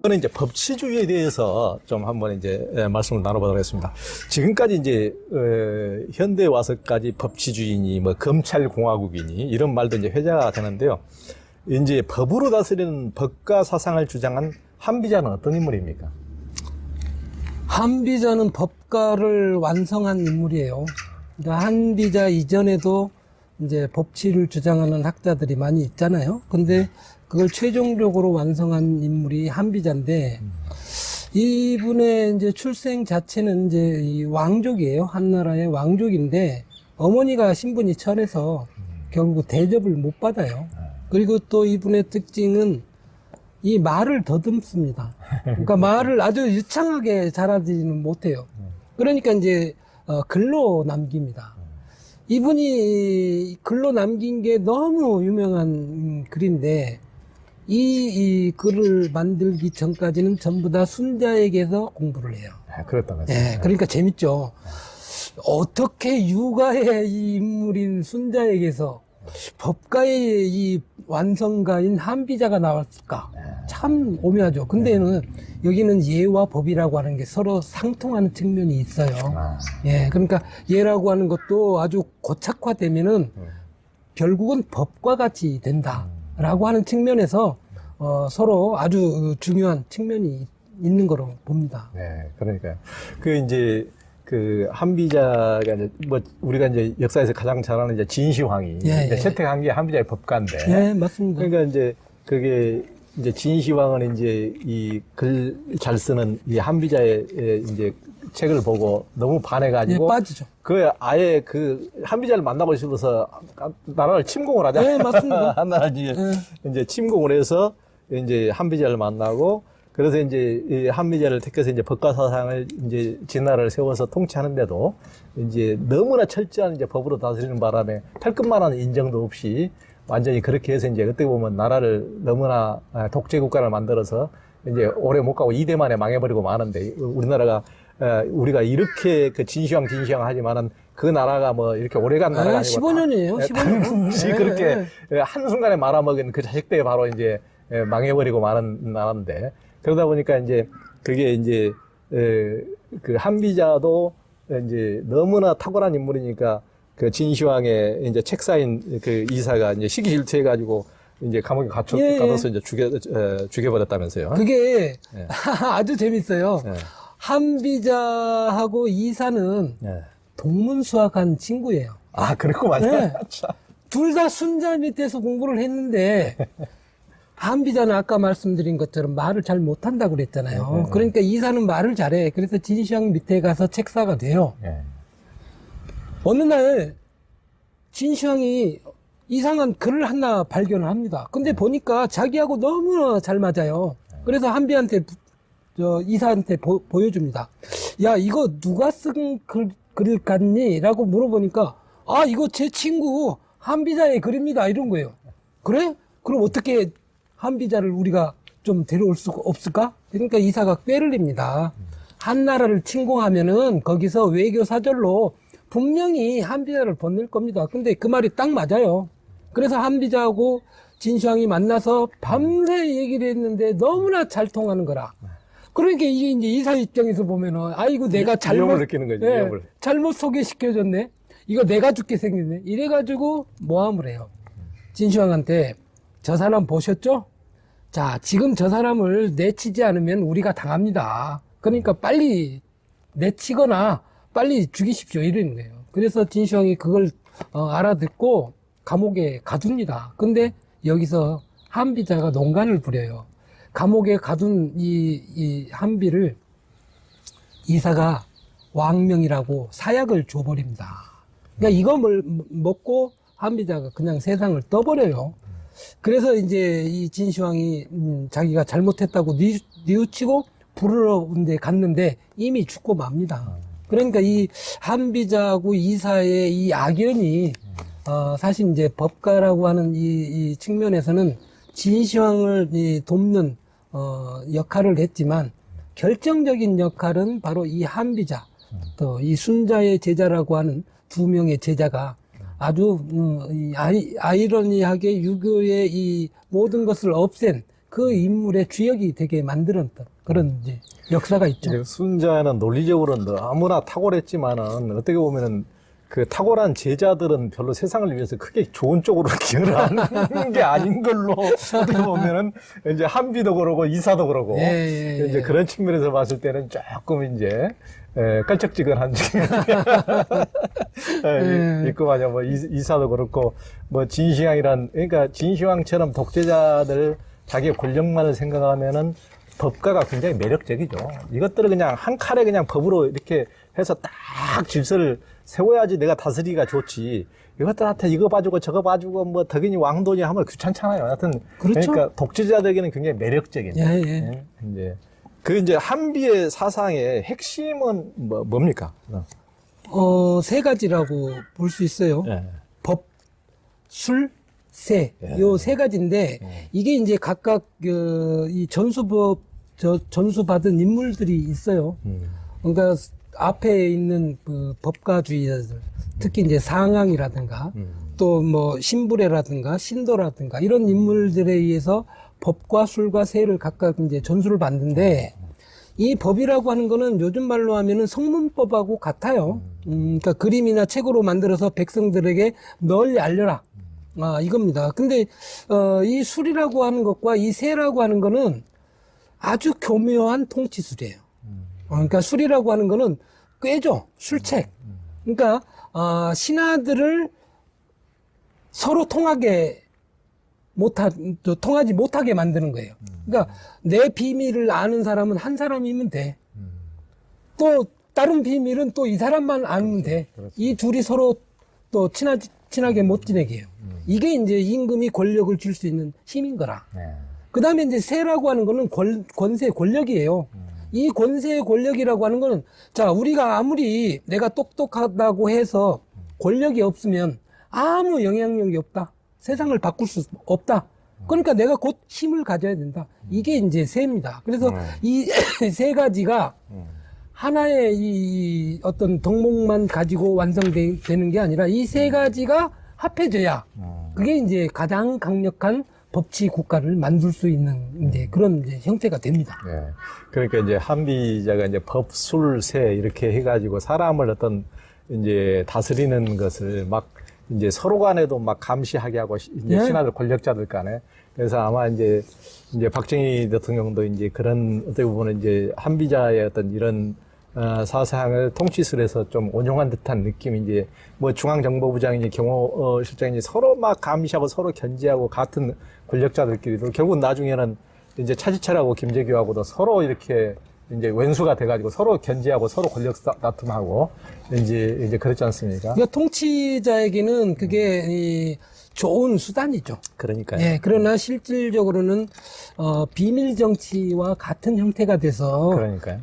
저는 이제 법치주의에 대해서 좀 한번 이제 말씀을 나눠보도록 하겠습니다. 지금까지 이제 현대에 와서까지 법치주의니 뭐 검찰공화국이니 이런 말도 이제 회자가 되는데요. 이제 법으로 다스리는 법과 사상을 주장한 한비자는 어떤 인물입니까? 한비자는 법가를 완성한 인물이에요. 그러니까 한비자 이전에도 이제 법치를 주장하는 학자들이 많이 있잖아요. 근데 그걸 최종적으로 완성한 인물이 한비자인데, 이분의 이제 출생 자체는 이제 이 왕족이에요. 한나라의 왕족인데, 어머니가 신분이 천해서 결국 대접을 못 받아요. 그리고 또 이분의 특징은 이 말을 더듬습니다. 그러니까 말을 아주 유창하게 잘하지는 못해요. 그러니까 이제 글로 남깁니다. 이분이 글로 남긴 게 너무 유명한 글인데, 이 글을 만들기 전까지는 전부 다 순자에게서 공부를 해요. 그렇다면서요. 예, 그러니까 재밌죠. 어떻게 육아의 이 인물인 순자에게서 법가의 이 완성가인 한비자가 나왔을까? 참 오묘하죠. 근데는 여기는 예와 법이라고 하는 게 서로 상통하는 측면이 있어요. 예, 그러니까 예라고 하는 것도 아주 고착화되면은 결국은 법과 같이 된다라고 하는 측면에서 서로 아주 중요한 측면이 있는 거로 봅니다. 네, 그러니까요. 이제 한비자가 이제 뭐 우리가 이제 역사에서 가장 잘 아는 이제 진시황이 예. 채택한 게 한비자의 법가인데. 예, 맞습니다. 그러니까 이제 그게 이제 진시황은 이제 이 글 잘 쓰는 이 한비자의 이제 책을 보고 너무 반해가지고 예, 빠지죠. 아예 한비자를 만나고 싶어서 나라를 침공을 하잖아요. 네, 맞습니다. 한나라를 이제 침공을 해서 이제 한비자를 만나고, 그래서 이제 이 한비자를 택해서 이제 법과 사상을 이제 진나라를 세워서 통치하는데도 이제 너무나 철저한 이제 법으로 다스리는 바람에 털끝만한 인정도 없이 완전히 그렇게 해서 이제 어떻게 보면 나라를 너무나 독재 국가를 만들어서 이제 오래 못 가고 2대 만에 망해버리고 마는데, 우리나라가 우리가 이렇게 진시황 하지만은 그 나라가 뭐 이렇게 오래 간 나라가 아니고 15년이에요. 15년. 당시 그렇게 한순간에 말아먹은 그 자식들이 바로 이제 망해버리고 마는 나라인데, 그러다 보니까 이제 그게 이제 그 한비자도 이제 너무나 탁월한 인물이니까 그 진시황의 이제 책사인 그 이사가 이제 시기 질투해가지고 이제 감옥에 가둬서 이제 죽여버렸다면서요. 그게 예. 아주 재밌어요. 예. 한비자하고 이사는 예. 동문수학한 친구예요. 아, 그랬구만요. 네. 둘 다 순자 밑에서 공부를 했는데, 한비자는 아까 말씀드린 것처럼 말을 잘 못한다고 그랬잖아요. 그러니까 이사는 말을 잘해. 그래서 진시황 밑에 가서 책사가 돼요. 예. 어느 날 진시황이 이상한 글을 하나 발견을 합니다. 근데 보니까 자기하고 너무나 잘 맞아요. 그래서 한비한테 이사한테 보여줍니다. 야, 이거 누가 쓴 글을 같니? 라고 물어보니까, 아, 이거 제 친구 한비자의 글입니다. 이런 거예요. 그래? 그럼 어떻게 한비자를 우리가 좀 데려올 수 없을까? 그러니까 이사가 꾀를 냅니다. 한나라를 침공하면은 거기서 외교 사절로 분명히 한비자를 보낼 겁니다. 근데 그 말이 딱 맞아요. 그래서 한비자하고 진시황이 만나서 밤새 얘기를 했는데 너무나 잘 통하는 거라. 그러니까 이게 이제 이사 입장에서 보면은, 아이고, 내가 위험을 느끼는 거지, 위험을. 잘못 소개시켜줬네? 이거 내가 죽게 생겼네? 이래가지고 모함을 해요. 진시황한테, 저 사람 보셨죠? 자, 지금 저 사람을 내치지 않으면 우리가 당합니다. 그러니까 빨리 내치거나 빨리 죽이십시오. 이러는 거예요. 그래서 진시황이 그걸 알아듣고 감옥에 가둡니다. 근데 여기서 한비자가 농간을 부려요. 감옥에 가둔 이 한비를 이사가 왕명이라고 사약을 줘버립니다. 그러니까 이걸 먹고 한비자가 그냥 세상을 떠버려요. 그래서 이제 이 진시황이 자기가 잘못했다고 뉘우치고 부르러 데 갔는데 이미 죽고 맙니다. 그러니까 이 한비자하고 이사의 이 악연이 사실 이제 법가라고 하는 이 측면에서는 진시황을 돕는 역할을 했지만 결정적인 역할은 바로 이 한비자, 또 이 순자의 제자라고 하는 두 명의 제자가 아주 아이러니하게 유교의 이 모든 것을 없앤 그 인물의 주역이 되게 만들었던 그런 이제 역사가 있죠. 이제 순자는 논리적으로는 너무나 탁월했지만은 어떻게 보면은 그 탁월한 제자들은 별로 세상을 위해서 크게 좋은 쪽으로 기여를 하는 게 아닌 걸로 어떻게 보면은 이제 한비도 그러고 이사도 그러고 예. 이제 그런 측면에서 봤을 때는 조금 이제 껄쩍지근한 점이 있구만요. 뭐 이사도 그렇고 뭐 진시황이란 그러니까 진시황처럼 독재자들 자기의 권력만을 생각하면은 법가가 굉장히 매력적이죠. 이것들을 그냥 한 칼에 그냥 법으로 이렇게 해서 딱 질서를 세워야지 내가 다스리기가 좋지. 이것들한테 이거 봐주고 저거 봐주고 뭐 덕이니 왕도니 하면 귀찮잖아요. 하여튼 그렇죠. 그러니까 독재자들에게는 굉장히 매력적인. 예. 이제 한비의 사상의 핵심은 뭡니까? 세 가지라고 볼 수 있어요. 예. 법, 술, 세. 요 세 가지인데, 이게 이제 각각, 이 전수받은 인물들이 있어요. 그러니까 앞에 있는 그 법가주의자들, 특히 이제 상황이라든가, 또 뭐 신부래라든가, 신도라든가, 이런 인물들에 의해서 법과 술과 세를 각각 이제 전수를 받는데, 이 법이라고 하는 거는 요즘 말로 하면은 성문법하고 같아요. 그러니까 그림이나 책으로 만들어서 백성들에게 널리 알려라. 이겁니다. 근데, 이 술이라고 하는 것과 이 세라고 하는 거는 아주 교묘한 통치술이에요. 그러니까 술이라고 하는 거는 꾀죠. 술책. 그러니까, 신하들을 서로 통하지 못하게 만드는 거예요. 그러니까 내 비밀을 아는 사람은 한 사람이면 돼. 또 다른 비밀은 또 이 사람만 알면 돼. 이 둘이 서로 또 친하게 못 지내게 해요. 이게 이제 임금이 권력을 줄 수 있는 힘인 거라. 그 다음에 이제 세라고 하는 거는 권세, 권력이에요. 이 권세, 권력이라고 하는 거는, 자, 우리가 아무리 내가 똑똑하다고 해서 권력이 없으면 아무 영향력이 없다. 세상을 바꿀 수 없다. 그러니까 내가 곧 힘을 가져야 된다. 이게 이제 세입니다. 그래서 이 세 가지가 하나의 이 어떤 덕목만 가지고 완성되는 게 아니라 이 세 가지가 합해져야 그게 이제 가장 강력한 법치 국가를 만들 수 있는 이제 그런 이제 형태가 됩니다. 네. 그러니까 이제 한비자가 이제 법, 술, 세 이렇게 해가지고 사람을 어떤 이제 다스리는 것을 막 이제 서로 간에도 막 감시하게 하고 이제 신하들 권력자들 간에 그래서 아마 이제 박정희 대통령도 이제 그런 어떻게 보면 이제 한비자의 어떤 이런 사상을 통치술에서 좀 온용한 듯한 느낌이 이제 뭐 중앙정보부장이니 경호실장이니 서로 막 감시하고 서로 견제하고 같은 권력자들끼리도 결국 나중에는 이제 차지철하고 김재규하고도 서로 이렇게 이제 왼수가 돼가지고 서로 견제하고 서로 권력 다툼하고 이제 그렇지 않습니까? 그러니까 통치자에게는 그게 이 좋은 수단이죠. 그러니까요. 예, 그러나 실질적으로는 비밀 정치와 같은 형태가 돼서 그러니까요.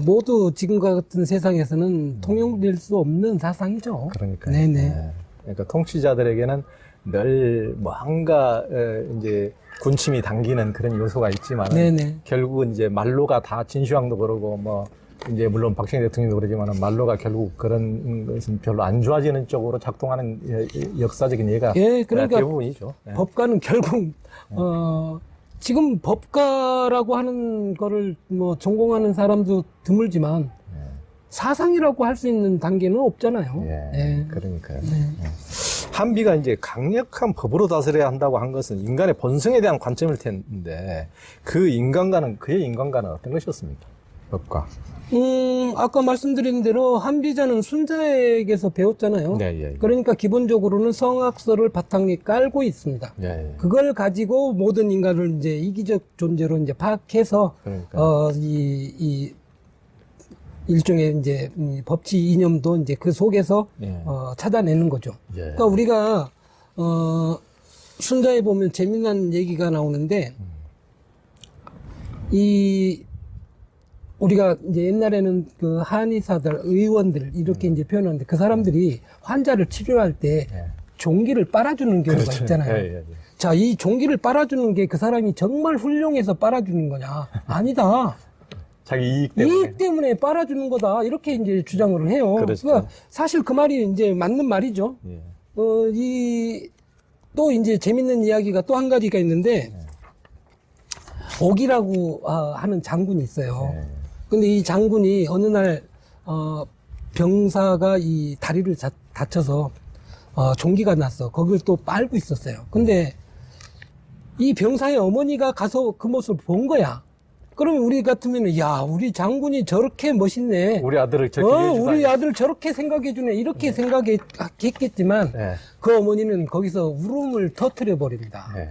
모두 지금과 같은 세상에서는 통용될 수 없는 사상이죠. 그러니까요. 네네. 네. 그러니까 통치자들에게는 늘 뭔가 이제 군침이 당기는 그런 요소가 있지만 네네. 결국은 이제 말로가 다 진시황도 그러고 뭐 이제 물론 박정희 대통령도 그러지만 말로가 결국 그런 것은 별로 안 좋아지는 쪽으로 작동하는 역사적인 예가 예, 그러니까 대부분이죠. 네. 법가는 결국 지금 법가라고 하는 거를 뭐 전공하는 사람도 드물지만 사상이라고 할 수 있는 단계는 없잖아요. 예, 그러니까요. 한비가 이제 강력한 법으로 다스려야 한다고 한 것은 인간의 본성에 대한 관점일 텐데 그의 인간관은 어떤 것이었습니까? 법과. 아까 말씀드린 대로 한비자는 순자에게서 배웠잖아요. 네. 그러니까 기본적으로는 성악설을 바탕에 깔고 있습니다. 예. 그걸 가지고 모든 인간을 이제 이기적 존재로 이제 파악해서 그러니까. 이 일종의 이제 법치 이념도 이제 그 속에서 예. 찾아내는 거죠. 예. 그러니까 우리가 순자에 보면 재미난 얘기가 나오는데 우리가 이제 옛날에는 그 한의사들, 의원들 이렇게 이제 표현하는데 그 사람들이 환자를 치료할 때 종기를 빨아주는 경우가 그렇죠. 있잖아요. 예. 자, 이 종기를 빨아주는 게 그 사람이 정말 훌륭해서 빨아주는 거냐? 아니다. 자기 이익 때문에. 이익 때문에 빨아주는 거다. 이렇게 이제 주장을 해요. 그렇죠. 그러니까 사실 그 말이 이제 맞는 말이죠. 예. 또 이제 재밌는 이야기가 또 한 가지가 있는데 옥이라고 하는 장군이 있어요. 네. 근데 이 장군이 어느 날 병사가 이 다리를 다쳐서 종기가 났어. 거길 또 빨고 있었어요. 근데 이 병사의 어머니가 가서 그 모습을 본 거야. 그러면 우리 같으면 야, 우리 장군이 저렇게 멋있네. 우리 아들을 저렇게 해주다니. 우리 아들 저렇게 생각해주네. 이렇게 생각했겠지만 네. 그 어머니는 거기서 울음을 터뜨려 버립니다. 네.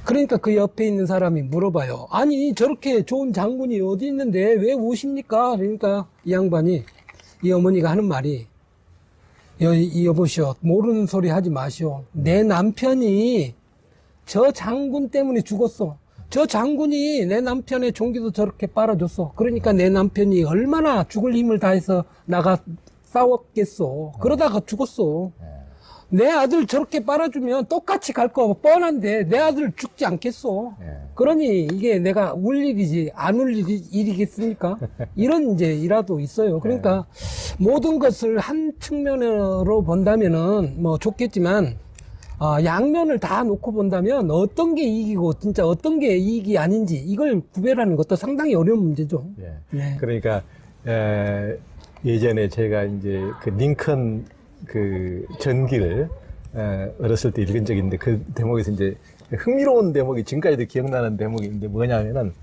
그러니까 그 옆에 있는 사람이 물어봐요. 아니, 저렇게 좋은 장군이 어디 있는데 왜 우십니까? 그러니까 이 양반이, 이 어머니가 하는 말이, 여보시오, 모르는 소리 하지 마시오. 내 남편이 저 장군 때문에 죽었어. 저 장군이 내 남편의 종기도 저렇게 빨아줬어. 그러니까 내 남편이 얼마나 죽을 힘을 다해서 나가 싸웠겠어. 그러다가 죽었어. 내 아들 저렇게 빨아주면 똑같이 갈 거 뻔한데 내 아들 죽지 않겠어. 그러니 이게 내가 울 일이지 안 울 일이겠습니까? 이런 이제 일화도 있어요. 그러니까 모든 것을 한 측면으로 본다면은 뭐 좋겠지만 양면을 다 놓고 본다면 어떤 게 이익이고 진짜 어떤 게 이익이 아닌지 이걸 구별하는 것도 상당히 어려운 문제죠. 예. 네. 그러니까 예전에 제가 이제 그 링컨 그 전기를 어렸을 때 읽은 적이 있는데 그 대목에서 이제 흥미로운 대목이 지금까지도 기억나는 대목이 있는데 뭐냐면은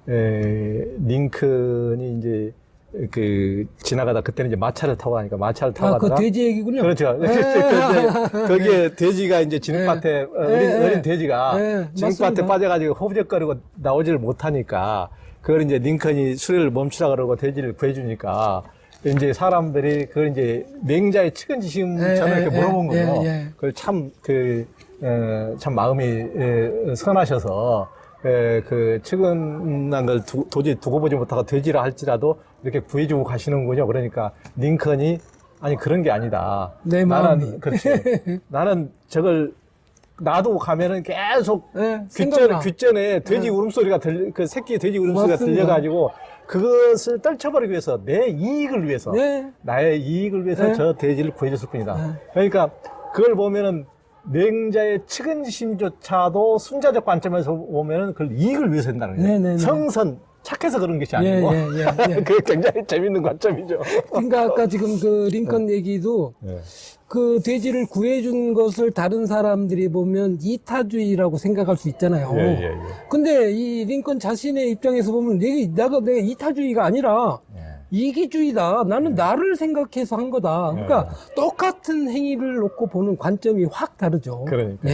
링컨이 이제 그 지나가다 그때는 이제 마차를 타고 가니까 마차를 타고 가다가 그 돼지 얘기군요. 그렇죠. 거기에 돼지가 이제 진흙밭에 어린 돼지가 진흙밭에 맞습니다. 빠져가지고 허우적거리고 나오지를 못하니까 그걸 이제 링컨이 수레를 멈추라 그러고 돼지를 구해주니까 이제 사람들이 그걸 이제 맹자의 측은지심처럼 이렇게 물어본 거죠. 그걸 참 마음이 선하셔서 그 측은한 걸 도저히 두고 보지 못하고 돼지라 할지라도 이렇게 구해주고 가시는군요. 그러니까 링컨이 아니 그런 게 아니다. 내 마음이. 나는 그렇지. 나는 저걸 놔두고 가면은 계속 생각나. 귓전에 돼지 울음소리가 그 새끼 돼지 울음소리가 맞습니다. 들려가지고 그것을 떨쳐버리기 위해서 내 이익을 위해서 나의 이익을 위해서 저 돼지를 구해줬을 뿐이다. 그러니까 그걸 보면은 맹자의 측은심조차도 순자적 관점에서 보면은 그걸 이익을 위해서 한다는 거예요. 성선 착해서 그런 것이 아니고 그게 굉장히 재밌는 관점이죠. 그러니까 아까 지금 그 링컨 얘기도 그 돼지를 구해준 것을 다른 사람들이 보면 이타주의라고 생각할 수 있잖아요. 근데 이 링컨 자신의 입장에서 보면 내가 이타주의가 아니라 이기주의다. 나는 나를 생각해서 한 거다. 그러니까 똑같은 행위를 놓고 보는 관점이 확 다르죠. 그러니까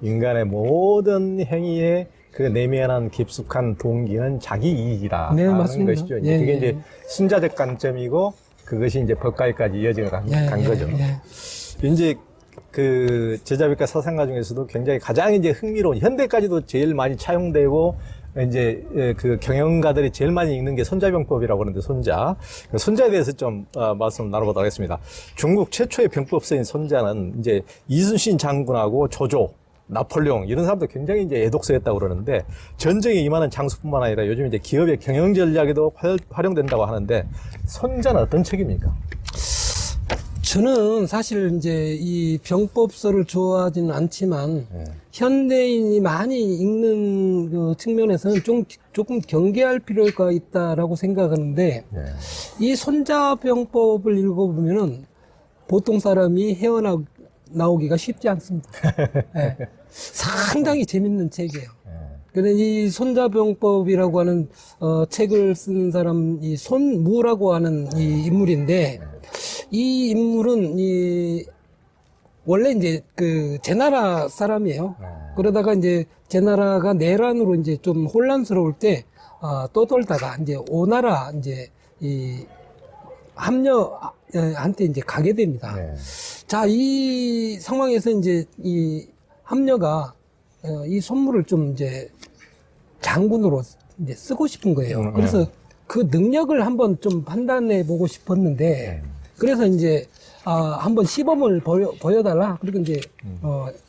인간의 모든 행위에 그 내면한 깊숙한 동기는 자기 이익이라는 것이죠. 그게 이제 순자적 관점이고 그것이 이제 법가에까지 이어져 간 거죠. 이제 그 제자백과 사상가 중에서도 굉장히 가장 이제 흥미로운 현대까지도 제일 많이 차용되고 이제 그 경영가들이 제일 많이 읽는 게 손자병법이라고 하는데 손자에 대해서 좀 말씀 나눠보도록 하겠습니다. 중국 최초의 병법서인 손자는 이제 이순신 장군하고 조조, 나폴레옹 이런 사람도 굉장히 이제 애독서였다고 그러는데 전쟁에 임하는 장수뿐만 아니라 요즘 이제 기업의 경영 전략에도 활용된다고 하는데 손자는 어떤 책입니까? 저는 사실 이제 이 병법서를 좋아하지는 않지만 현대인이 많이 읽는 그 측면에서는 조금 경계할 필요가 있다라고 생각하는데 이 손자병법을 읽어보면은 보통 사람이 헤어나오기가 쉽지 않습니다. 상당히 재밌는 책이에요. 근데 이 손자병법이라고 하는 책을 쓴 사람 이 손무라고 하는 이 인물인데 이 인물은 원래 이제 그 제나라 사람이에요. 그러다가 이제 제나라가 내란으로 이제 좀 혼란스러울 때 떠돌다가 이제 오나라 이제 이 함녀한테 이제 가게 됩니다. 자, 이 상황에서 이제 이 함녀가 이 손무를 좀 이제 장군으로 이제 쓰고 싶은 거예요. 그래서 그 능력을 한번 좀 판단해 보고 싶었는데, 그래서 이제, 한번 시범을 보여달라. 그리고 이제,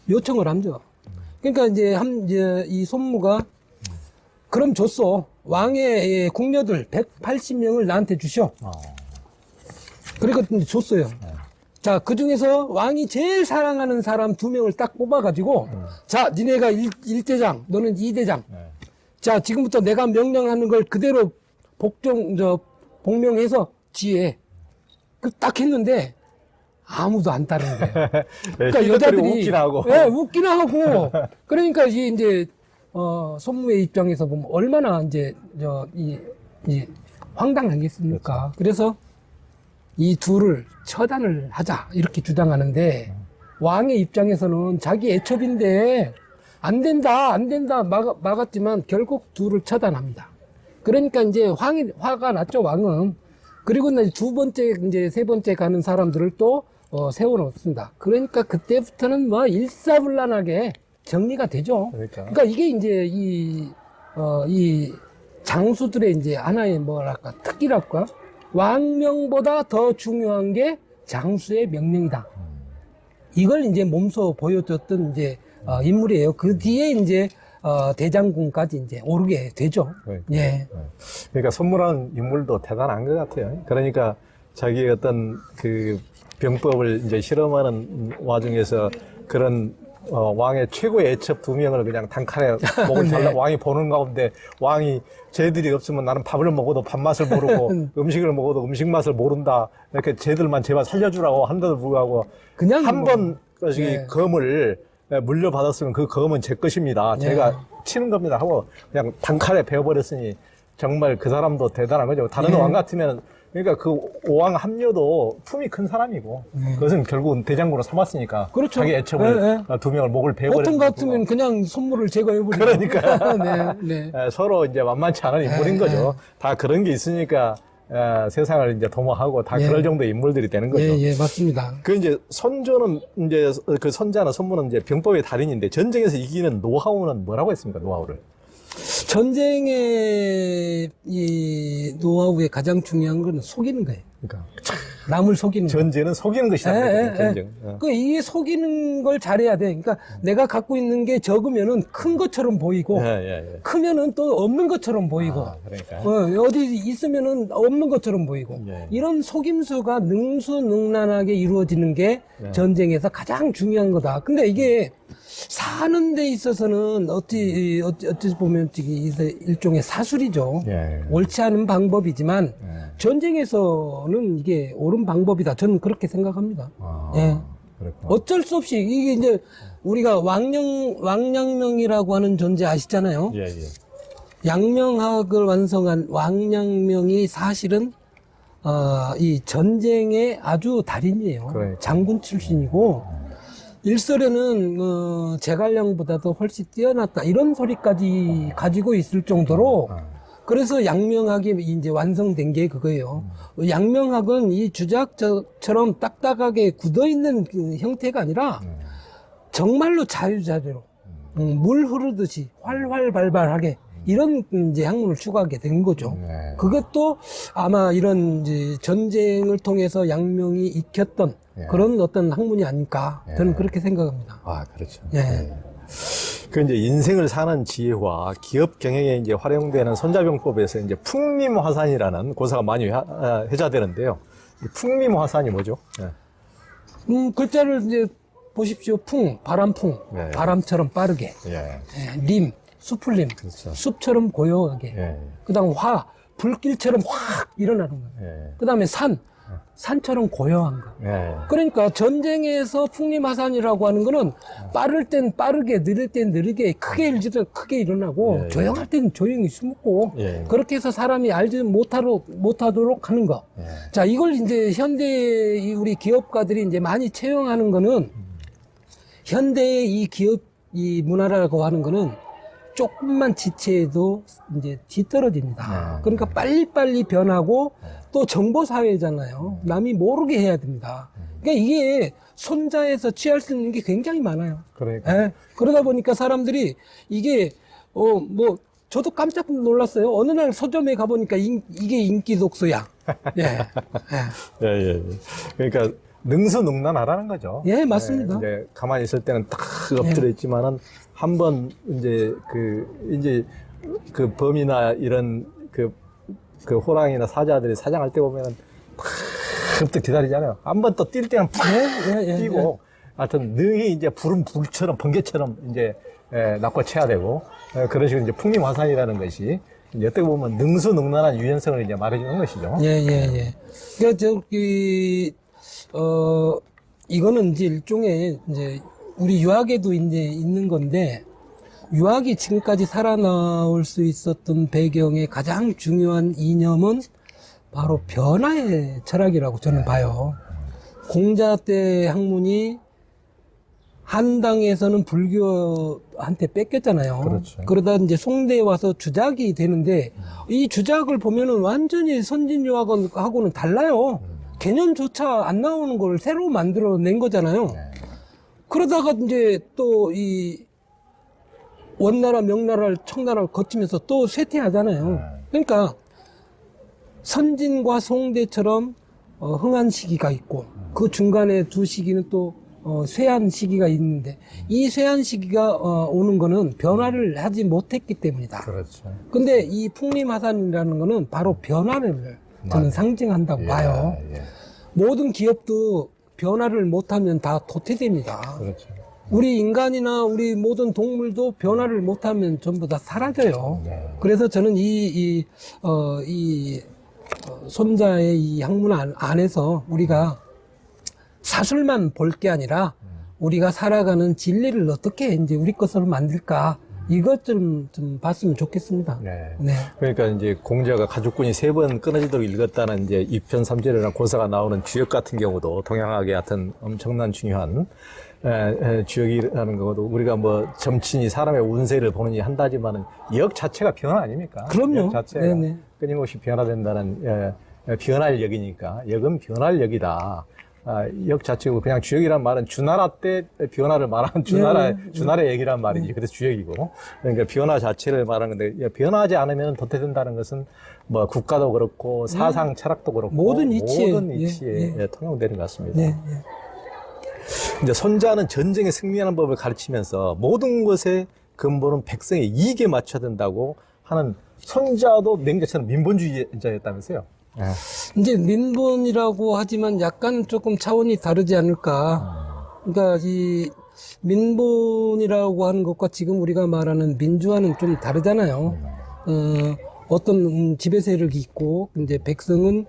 요청을 하죠. 그러니까 이제 이 손무가, 그럼 줬어. 왕의 궁녀들 180명을 나한테 주셔. 그러니까 줬어요. 자, 그 중에서 왕이 제일 사랑하는 사람 2명을 딱 뽑아가지고, 자, 니네가 1대장, 너는 2대장. 네. 자, 지금부터 내가 명령하는 걸 그대로 복명해서 지휘해. 그 딱 했는데, 아무도 안 따르는 거예요. 그러니까 여자들이. 웃긴 하고. 예, 웃긴 하고. 그러니까 이제, 손무의 입장에서 보면 얼마나 이제, 황당하겠습니까. 그래서 이 둘을 처단을 하자. 이렇게 주장하는데, 왕의 입장에서는 자기 애첩인데, 안 된다, 막았지만 결국 둘을 처단합니다. 그러니까 이제 화가 났죠, 왕은. 그리고 이제 2번째, 이제 3번째 가는 사람들을 또, 세워놓습니다. 그러니까 그때부터는 뭐 일사불란하게 정리가 되죠. 그러니까 이게 이제 이 장수들의 이제 하나의 뭐랄까, 특기랄까? 왕명보다 더 중요한 게 장수의 명령이다. 이걸 이제 몸소 보여줬던 이제 인물이에요. 그 뒤에 이제 대장군까지 이제 오르게 되죠. 예. 그러니까 손무라는 인물도 대단한 것 같아요. 그러니까 자기의 어떤 그 병법을 이제 실험하는 와중에서 그런 왕의 최고의 애첩 2명을 그냥 단칼에 목을 잘라 네. 왕이 보는 가운데 왕이 쟤들이 없으면 나는 밥을 먹어도 밥맛을 모르고 음식을 먹어도 음식 맛을 모른다. 이렇게 쟤들만 제발 살려주라고 한데도 불구하고 그냥 한 뭐, 번 네. 검을 물려받았으면 그 검은 제 것입니다. 제가 치는 겁니다 하고 그냥 단칼에 베어버렸으니 정말 그 사람도 대단한 거죠. 다른 왕 같으면 그러니까 그 오왕 합류도 품이 큰 사람이고 그것은 결국은 대장군으로 삼았으니까 그렇죠. 자기 애첩을 2명을 목을 베어버렸 보통 같으면 그냥 손물을 제거해버리죠. 그러니까 네. 서로 이제 만만치 않은 인물인 거죠. 다 그런 게 있으니까 세상을 이제 도모하고 다 그럴 정도의 인물들이 되는 거죠. 예, 맞습니다. 그 이제 선조는 이제 그 선자나 손무는 이제 병법의 달인인데 전쟁에서 이기는 노하우는 뭐라고 했습니까? 노하우를. 전쟁의 이 노하우의 가장 중요한 건 속이는 거예요. 그러니까 남을 속이는 거. 전쟁은 속이는 것이다. 전쟁. 이게 속이는 걸 잘해야 돼. 그러니까 내가 갖고 있는 게 적으면은 큰 것처럼 보이고, 크면은 또 없는 것처럼 보이고, 그러니까. 어디 있으면은 없는 것처럼 보이고, 이런 속임수가 능수능란하게 이루어지는 게 전쟁에서 가장 중요한 거다. 근데 이게 사는 데 있어서는 어찌 보면 일종의 사술이죠. 옳지 않은 방법이지만 전쟁에서는 이게 옳은 방법이다. 저는 그렇게 생각합니다. 어쩔 수 없이 이게 이제 우리가 왕양명이라고 하는 존재 아시잖아요. 양명학을 완성한 왕양명이 사실은 이 전쟁의 아주 달인이에요. 장군 출신이고 일설에는 제갈량보다도 훨씬 뛰어났다 이런 소리까지 가지고 있을 정도로 그래서 양명학이 이제 완성된 게 그거예요. 양명학은 이 주작처럼 딱딱하게 굳어있는 그 형태가 아니라 정말로 자유자재로 물 흐르듯이 활활발발하게 이런 이제 학문을 추구하게 된 거죠. 그것도 아마 이런 이제 전쟁을 통해서 양명이 익혔던 그런 어떤 학문이 아닐까 저는 그렇게 생각합니다. 그렇죠. 그 이제 인생을 사는 지혜와 기업 경영에 이제 활용되는 손자병법에서 이제 풍림화산이라는 고사가 많이 회자되는데요. 이 풍림화산이 뭐죠? 글자를 이제 보십시오. 바람풍, 바람처럼 빠르게. 림, 숲을림, 그렇죠. 숲처럼 고요하게. 그다음 불길처럼 확 일어나는 거예요. 그다음에 산처럼 고요한 거. 그러니까 전쟁에서 풍림화산이라고 하는 거는 빠를 땐 빠르게, 느릴 땐 느리게, 크게 일어나고, 조용할 땐 조용히 숨고, 그렇게 해서 사람이 알지 못하도록 하는 거. 자, 이걸 이제 현대 우리 기업가들이 이제 많이 채용하는 거는, 현대의 이 문화라고 하는 거는 조금만 지체해도 이제 뒤떨어집니다. 그러니까 빨리빨리 변하고 또 정보사회잖아요. 남이 모르게 해야 됩니다. 그러니까 이게 손자에서 취할 수 있는 게 굉장히 많아요. 그러다 보니까 사람들이 이게, 저도 깜짝 놀랐어요. 어느 날 서점에 가보니까 이게 인기 독서야. 그러니까 능수능란하라는 거죠. 맞습니다. 이제 가만히 있을 때는 딱 엎드려 있지만은 한번 이제 그 범이나 이런 그 호랑이나 사자들이 사냥할 때 보면은 탁 그것도 기다리잖아요. 한번 또 뛸 때는 팍 뛰고, 하여튼 능히 이제 불은 불처럼, 번개처럼 이제, 낚아채야 되고, 그런 식으로 이제 풍림화산이라는 것이, 이제 어떻게 보면 능수능란한 유연성을 이제 말해주는 것이죠. 그러니까 이거는 이제 일종의 이제 우리 유학에도 이제 있는 건데, 유학이 지금까지 살아나올 수 있었던 배경의 가장 중요한 이념은 바로 변화의 철학이라고 저는 봐요. 공자 때 학문이 한당에서는 불교한테 뺏겼잖아요. 그렇죠. 그러다 이제 송대에 와서 주작이 되는데 이 주작을 보면은 완전히 선진유학하고는 달라요. 개념조차 안 나오는 걸 새로 만들어낸 거잖아요. 그러다가 이제 또 이 원나라, 명나라, 청나라를 거치면서 또 쇠퇴하잖아요. 그러니까 선진과 송대처럼 흥한 시기가 있고 그 중간에 두 시기는 또 쇠한 시기가 있는데 이 쇠한 시기가 오는 거는 변화를 하지 못했기 때문이다. 그렇죠. 근데 이 풍림하산이라는 거는 바로 변화를 저는 상징한다고 봐요. 모든 기업도 변화를 못하면 다 도태됩니다. 그렇죠. 우리 인간이나 우리 모든 동물도 변화를 못하면 전부 다 사라져요. 그래서 저는 손자의 이 학문 안에서 우리가 사술만 볼 게 아니라 우리가 살아가는 진리를 어떻게 이제 우리 것으로 만들까 이것 좀 봤으면 좋겠습니다. 그러니까 이제 공자가 가죽군이 3번 끊어지도록 읽었다는 이제 2편 3절이나 고사가 나오는 주역 같은 경우도 동양학의 하여튼 엄청난 중요한 주역이라는 것도 우리가 뭐 점친이 사람의 운세를 보느니 한다지만은 역 자체가 변화 아닙니까? 그럼요. 역 자체가 끊임없이 변화된다는 변할 역이니까 역은 변할 역이다. 역 자체고 그냥 주역이란 말은 주나라 때 변화를 말하는 주나라의 역이란 말이지. 그래서 주역이고. 그러니까 변화 자체를 말하는 건데 변화하지 않으면 도태된다는 것은 뭐 국가도 그렇고 사상 철학도 그렇고 모든 이치에 통용되는 것 같습니다. 이제 손자는 전쟁에 승리하는 법을 가르치면서 모든 것의 근본은 백성의 이익에 맞춰야 된다고 하는 손자도 맹자처럼 민본주의자였다면서요? 이제 민본이라고 하지만 약간 조금 차원이 다르지 않을까. 그러니까 이 민본이라고 하는 것과 지금 우리가 말하는 민주화는 좀 다르잖아요. 어떤 지배 세력이 있고 이제 백성은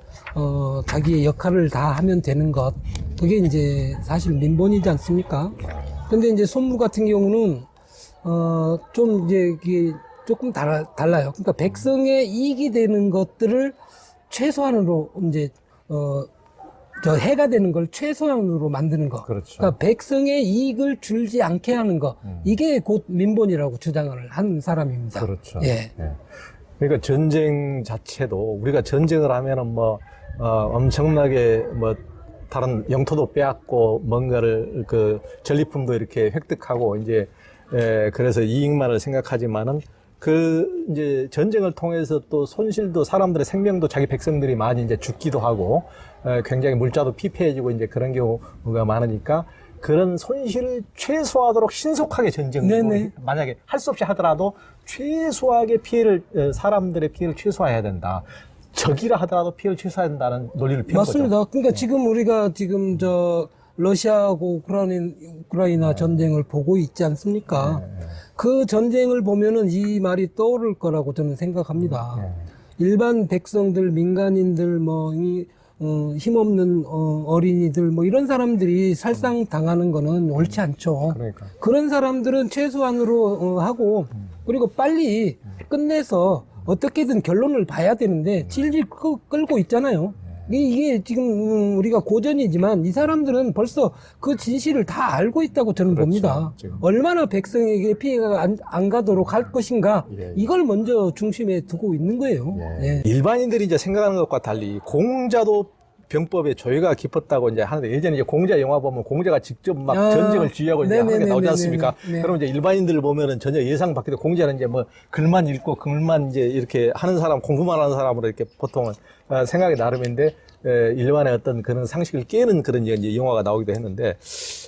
자기의 역할을 다 하면 되는 것. 그게 이제 사실 민본이지 않습니까? 근데 이제 손무 같은 경우는 좀 이제 이게 조금 달라요. 그러니까 백성의 이익이 되는 것들을 최소한으로 이제 해가 되는 걸 최소한으로 만드는 거. 그렇죠. 그러니까 백성의 이익을 줄지 않게 하는 거. 이게 곧 민본이라고 주장을 한 사람입니다. 그렇죠. 그러니까 전쟁 자체도 우리가 전쟁을 하면은 엄청나게 다른 영토도 빼앗고 뭔가를 전리품도 이렇게 획득하고 이제 그래서 이익만을 생각하지만은 이제 전쟁을 통해서 또 손실도 사람들의 생명도 자기 백성들이 많이 이제 죽기도 하고, 굉장히 물자도 피폐해지고 이제 그런 경우가 많으니까 그런 손실을 최소화하도록 신속하게 전쟁을 만약에 할 수 없이 하더라도 최소하게 사람들의 피해를 최소화해야 된다. 적이라 하더라도 피해를 최소화해야 된다는 논리를 펴는 거죠. 맞습니다. 그러니까 지금 우리가 러시아하고 우크라이나 전쟁을 보고 있지 않습니까? 그 전쟁을 보면은 이 말이 떠오를 거라고 저는 생각합니다. 일반 백성들, 민간인들, 힘없는 어린이들, 이런 사람들이 살상당하는 거는 옳지 않죠. 그러니까. 그런 사람들은 최소한으로 하고, 그리고 빨리 끝내서 어떻게든 결론을 봐야 되는데, 질질 끌고 있잖아요. 이게 지금 우리가 고전이지만 이 사람들은 벌써 그 진실을 다 알고 있다고 저는 봅니다. 지금. 얼마나 백성에게 피해가 안 가도록 할 것인가 이걸 먼저 중심에 두고 있는 거예요. 일반인들이 이제 생각하는 것과 달리 공자도 병법에 조예가 깊었다고 이제 하는데 예전에 이제 공자 영화 보면 공자가 직접 막 전쟁을 지휘하고 이제 하는 게 나오지 않습니까? 그럼 이제 일반인들을 보면은 전혀 예상 밖에도 공자는 이제 글만 읽고 글만 이제 이렇게 하는 사람, 공부만 하는 사람으로 이렇게 보통은 생각이 나름인데 일반의 어떤 그런 상식을 깨는 그런 이제 영화가 나오기도 했는데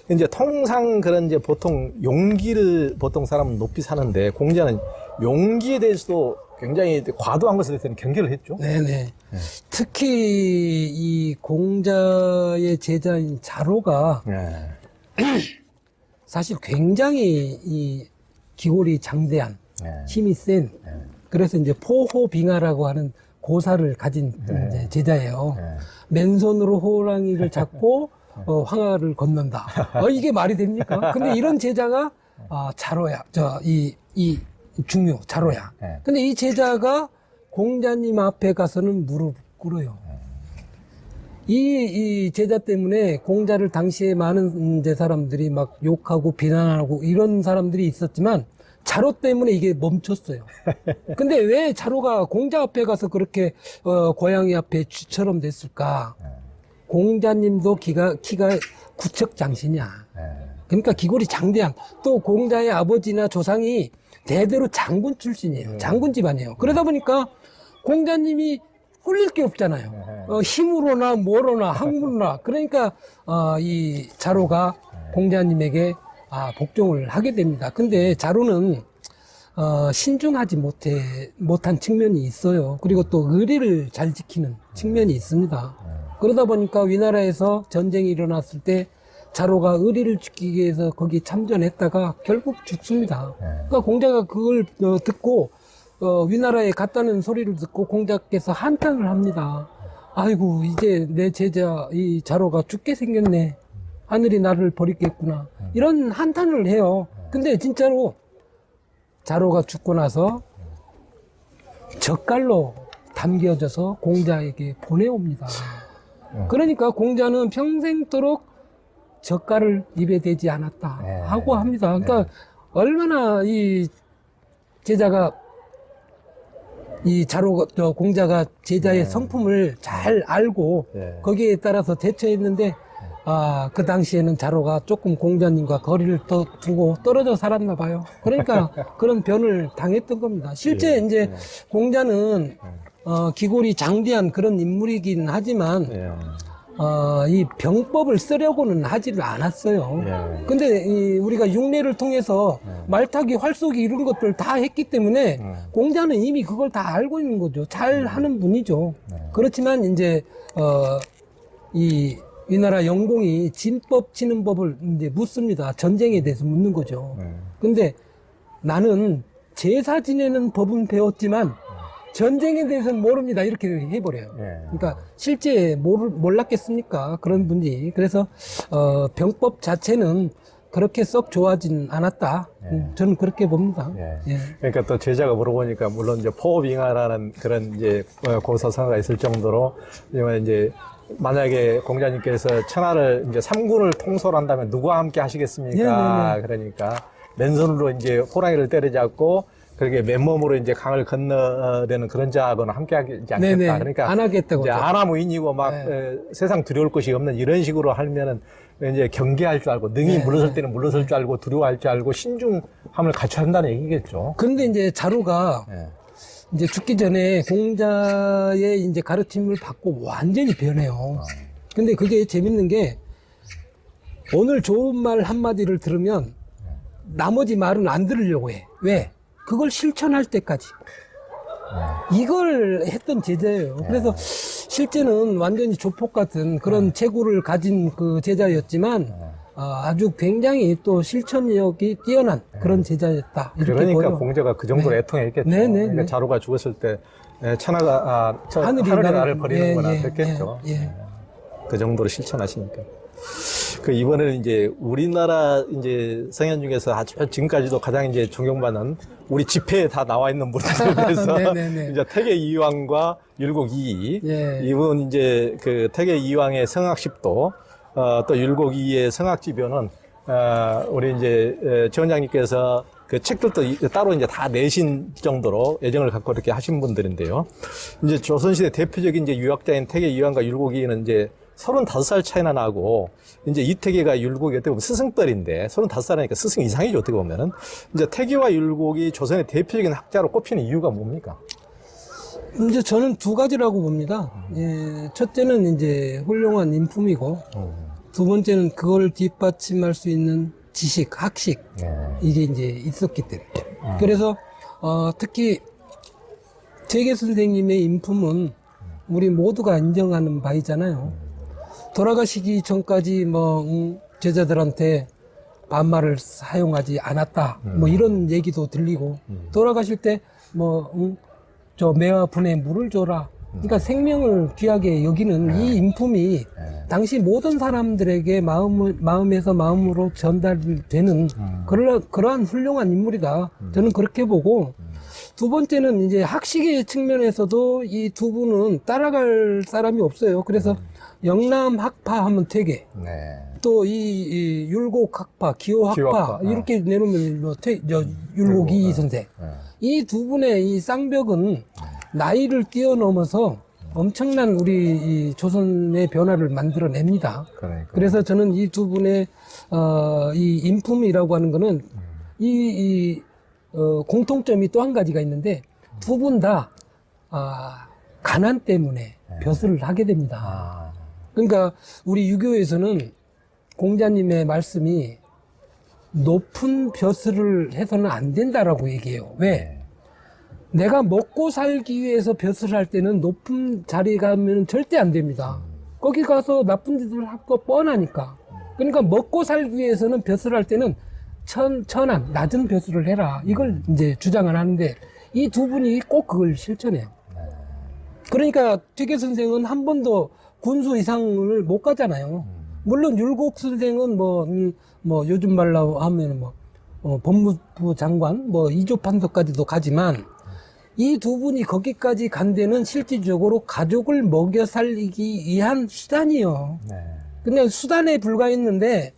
이제 통상 그런 이제 보통 용기를 보통 사람은 높이 사는데 공자는 용기에 대해서도 굉장히 과도한 것에 대해서는 경계를 했죠. 네네. 특히 이 공자의 제자인 자로가 네. 사실 굉장히 이 기골이 장대한 네. 힘이 센 그래서 이제 포호빙하라고 하는 고사를 가진 이제 제자예요. 맨손으로 호랑이를 잡고 황하를 건넌다. 이게 말이 됩니까? 근데 이런 제자가 자로야. 이 중요 자로야. 근데 이 제자가 공자님 앞에 가서는 무릎 꿇어요. 이 제자 때문에 공자를 당시에 많은 이제 사람들이 막 욕하고 비난하고 이런 사람들이 있었지만 자로 때문에 이게 멈췄어요. 근데 왜 자로가 공자 앞에 가서 그렇게 고양이 앞에 쥐처럼 됐을까? 공자님도 키가 구척장신이야. 그러니까 기골이 장대한 또 공자의 아버지나 조상이 대대로 장군 출신이에요. 장군 집안이에요. 그러다 보니까 공자님이 홀릴 게 없잖아요. 힘으로나 뭐로나 학문으로나. 그러니까 이 자로가 공자님에게 복종을 하게 됩니다. 근데 자로는 신중하지 못한 측면이 있어요. 그리고 또 의리를 잘 지키는 측면이 있습니다. 그러다 보니까 위나라에서 전쟁이 일어났을 때 자로가 의리를 지키기 위해서 거기 참전했다가 결국 죽습니다. 그러니까 공자가 그걸 듣고 위나라에 갔다는 소리를 듣고 공자께서 한탄을 합니다. 아이고 이제 내 제자 이 자로가 죽게 생겼네. 하늘이 나를 버리겠구나. 이런 한탄을 해요. 근데 진짜로 자로가 죽고 나서 젓갈로 담겨져서 공자에게 보내옵니다. 그러니까 공자는 평생도록 젓갈을 입에 대지 않았다 하고 합니다. 그러니까 얼마나 이 제자가 이 공자가 제자의 성품을 잘 알고 거기에 따라서 대처했는데 그 당시에는 자로가 조금 공자님과 거리를 더 두고 떨어져 살았나 봐요. 그러니까 그런 변을 당했던 겁니다. 실제 이제 공자는 기골이 장대한 그런 인물이긴 하지만 이 병법을 쓰려고는 하지를 않았어요. 근데 우리가 육례를 통해서 말타기, 활쏘기 이런 것들 다 했기 때문에 공자는 이미 그걸 다 알고 있는 거죠. 잘 하는 분이죠. 그렇지만 이제 이 위나라 영공이 진법 치는 법을 이제 묻습니다. 전쟁에 대해서 묻는 거죠. 근데 나는 제사 지내는 법은 배웠지만 전쟁에 대해서는 모릅니다. 이렇게 해버려요. 그러니까 실제 몰랐겠습니까? 그런 분이. 그래서 병법 자체는 그렇게 썩 좋아하진 않았다. 저는 그렇게 봅니다. 그러니까 또 제자가 물어보니까 물론 이제 포빙하라는 그런 이제 고사성어가 있을 정도로 이제 만약에 공자님께서 천하를 이제 3군을 통솔한다면 누구와 함께 하시겠습니까? 그러니까 맨손으로 이제 호랑이를 때려잡고 그렇게 맨몸으로 이제 강을 건너려는 그런 자하고는 함께 하지 않겠다. 그러니까 안 하겠다고. 이제 아나무인이고 막 세상 두려울 것이 없는 이런 식으로 하면은 이제 경계할 줄 알고 능히 물러설 때는 물러설 줄 알고 두려워할 줄 알고 신중함을 갖춰야 한다는 얘기겠죠. 그런데 이제 자로가 이제 죽기 전에 공자의 이제 가르침을 받고 완전히 변해요. 근데 그게 재밌는 게 오늘 좋은 말 한마디를 들으면 나머지 말은 안 들으려고 해. 왜? 그걸 실천할 때까지. 이걸 했던 제자예요. 그래서 실제는 완전히 조폭 같은 그런 체구를 가진 그 제자였지만 아주 굉장히 또 실천력이 뛰어난 그런 제자였다. 이렇게 그러니까 보여. 공자가 그 정도로 애통했겠죠. 그러니까 자로가 죽었을 때 천하가 하늘이 나를 버리는 거나 그랬겠죠. 그 정도로 실천하시니까. 그 이번에는 이제 우리나라 이제 성현 중에서 아주 지금까지도 가장 이제 존경받는 우리 집회에 다 나와 있는 분들에 대해서 이제 태계 이왕과 율곡 이이 이분 이제 그 태계 이왕의 성학십도 또 율곡 이이의 성학지변은 우리 이제 지원장님께서 그 책들도 따로 이제 다 내신 정도로 애정을 갖고 이렇게 하신 분들인데요. 이제 조선시대 대표적인 이제 유학자인 태계 이왕과 율곡 이이는 이제 35살 차이나 나고, 이제 이태계가 율곡이 어떻게 보면 스승뻘인데, 35살이니까 스승 이상이죠, 어떻게 보면은. 이제 태계와 율곡이 조선의 대표적인 학자로 꼽히는 이유가 뭡니까? 이제 저는 두 가지라고 봅니다. 첫째는 이제 훌륭한 인품이고, 두 번째는 그걸 뒷받침할 수 있는 지식, 학식, 이게 이제 있었기 때문에. 그래서, 특히 퇴계 선생님의 인품은 우리 모두가 인정하는 바이잖아요. 돌아가시기 전까지 제자들한테 반말을 사용하지 않았다. 뭐 이런 얘기도 들리고 돌아가실 때 저 매와 분에 물을 줘라. 그러니까 생명을 귀하게 여기는 이 인품이 당시 모든 사람들에게 마음에서 마음으로 전달되는 그러한 훌륭한 인물이다. 저는 그렇게 보고 두 번째는 이제 학식의 측면에서도 이 두 분은 따라갈 사람이 없어요. 그래서 영남 학파 하면 퇴계. 네. 또 이 율곡 학파, 기호 학파 기호 학파. 이렇게 내놓으면 율곡 이 선생. 네. 이 두 분의 이 쌍벽은 나이를 뛰어넘어서 엄청난 우리 이 조선의 변화를 만들어냅니다. 그러니까. 그래서 저는 이 두 분의 이 인품이라고 하는 거는 공통점이 또 한 가지가 있는데 두 분 다 가난 때문에 벼슬을 하게 됩니다. 아. 그러니까 우리 유교에서는 공자님의 말씀이 높은 벼슬을 해서는 안 된다라고 얘기해요. 왜? 내가 먹고 살기 위해서 벼슬을 할 때는 높은 자리에 가면 절대 안 됩니다. 거기 가서 나쁜 짓을 할 거 뻔하니까. 그러니까 먹고 살기 위해서는 벼슬을 할 때는 천안, 낮은 벼슬을 해라. 이걸 이제 주장을 하는데 이 두 분이 꼭 그걸 실천해요. 그러니까 퇴계 선생은 한 번도 군수 이상을 못 가잖아요. 물론 율곡 선생은 요즘 말로 하면 법무부 장관, 이조 판서까지도 가지만 이 두 분이 거기까지 간 데는 실질적으로 가족을 먹여 살리기 위한 수단이요. 네. 그냥 수단에 불과했는데,